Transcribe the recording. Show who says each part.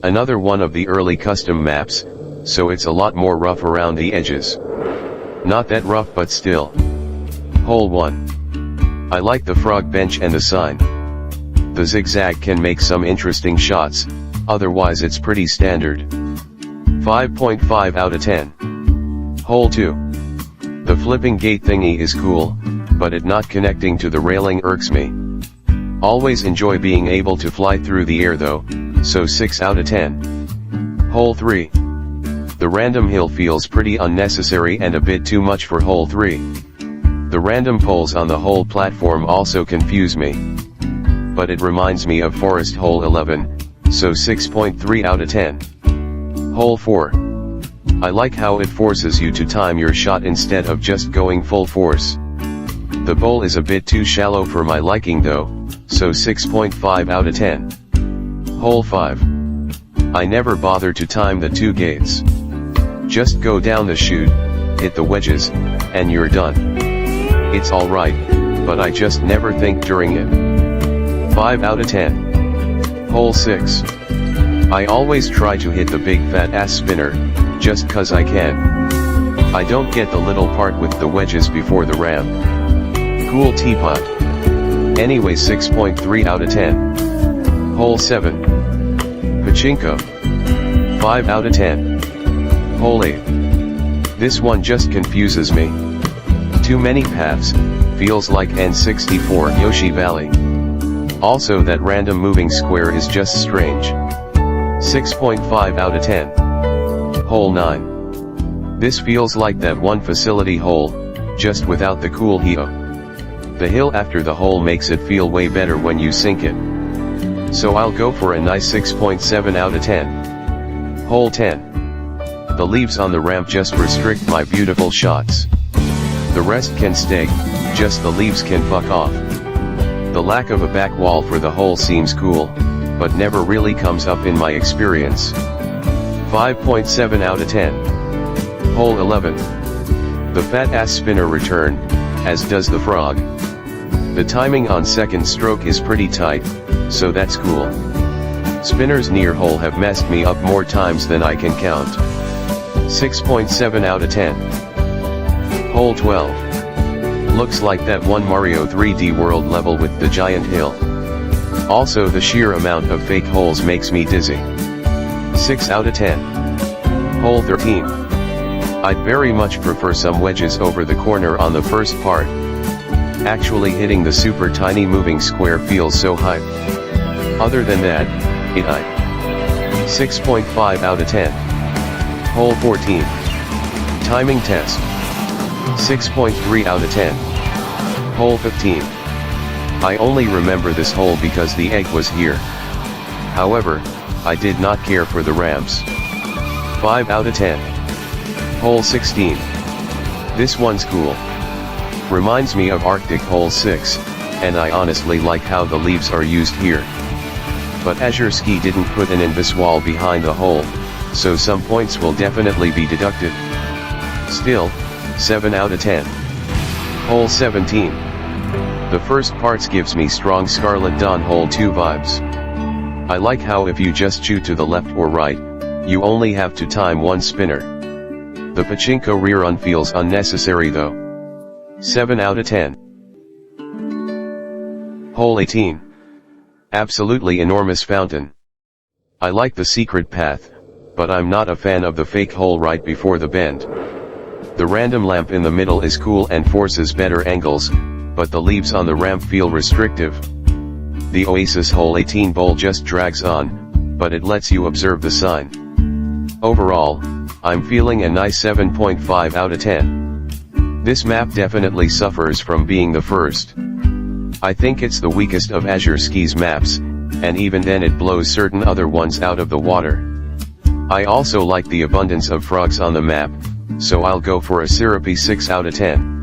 Speaker 1: Another one of the early custom maps, so it's a lot more rough around the edges. Not that rough but still. Hole 1. I like the frog bench and the sign. The zigzag can make some interesting shots, otherwise it's pretty standard. 5.5 out of 10. Hole 2. The flipping gate thingy is cool, but it not connecting to the railing irks me. Always enjoy being able to fly through the air though, so 6 out of 10. Hole 3. The random hill feels pretty unnecessary and a bit too much for hole 3. The random poles on the whole platform also confuse me. But it reminds me of Forest Hole 11, so 6.3 out of 10. Hole 4. I like how it forces you to time your shot instead of just going full force. The bowl is a bit too shallow for my liking though, so 6.5 out of 10. Hole 5. I never bother to time the two gates. Just go down the chute, hit the wedges, and you're done. It's alright, but I just never think during it. 5 out of 10. Hole 6. I always try to hit the big fat ass spinner, just cause I can. I don't get the little part with the wedges before the ramp. Cool teapot. Anyway 6.3 out of 10. Hole 7. Pachinko. 5 out of 10. Hole 8. This one just confuses me. Too many paths, feels like N64 Yoshi Valley. Also that random moving square is just strange. 6.5 out of 10. Hole 9. This feels like that one facility hole, just without the cool HEO. The hill after the hole makes it feel way better when you sink it. So I'll go for a nice 6.7 out of 10. Hole 10. The leaves on the ramp just restrict my beautiful shots. The rest can stay, just the leaves can fuck off. The lack of a back wall for the hole seems cool, but never really comes up in my experience. 5.7 out of 10. Hole 11. The fat ass spinner return, as does the frog. The timing on second stroke is pretty tight, so that's cool. Spinners near hole have messed me up more times than I can count. 6.7 out of 10. Hole 12. Looks like that one Mario 3D World level with the giant hill. Also the sheer amount of fake holes makes me dizzy. 6 out of 10. Hole 13. I'd very much prefer some wedges over the corner on the first part. Actually hitting the super tiny moving square feels so hype. Other than that, it I. 6.5 out of 10. Hole 14. Timing test. 6.3 out of 10. Hole 15. I only remember this hole because the egg was here. However, I did not care for the ramps. 5 out of 10. Hole 16. This one's cool. Reminds me of Arctic Hole 6, and I honestly like how the leaves are used here. But Azure Ski didn't put an invis wall behind the hole, so some points will definitely be deducted. Still, 7 out of 10. Hole 17. The first parts gives me strong Scarlet Dawn Hole 2 vibes. I like how if you just shoot to the left or right, you only have to time one spinner. The pachinko rerun feels unnecessary though. 7 out of 10. Hole 18. Absolutely enormous fountain. I like the secret path, but I'm not a fan of the fake hole right before the bend. The random lamp in the middle is cool and forces better angles, but the leaves on the ramp feel restrictive. The Oasis Hole 18 bowl just drags on, but it lets you observe the sign. Overall, I'm feeling a nice 7.5 out of 10. This map definitely suffers from being the first. I think it's the weakest of Azure Ski's maps, and even then it blows certain other ones out of the water. I also like the abundance of frogs on the map, so I'll go for a syrupy 6 out of 10.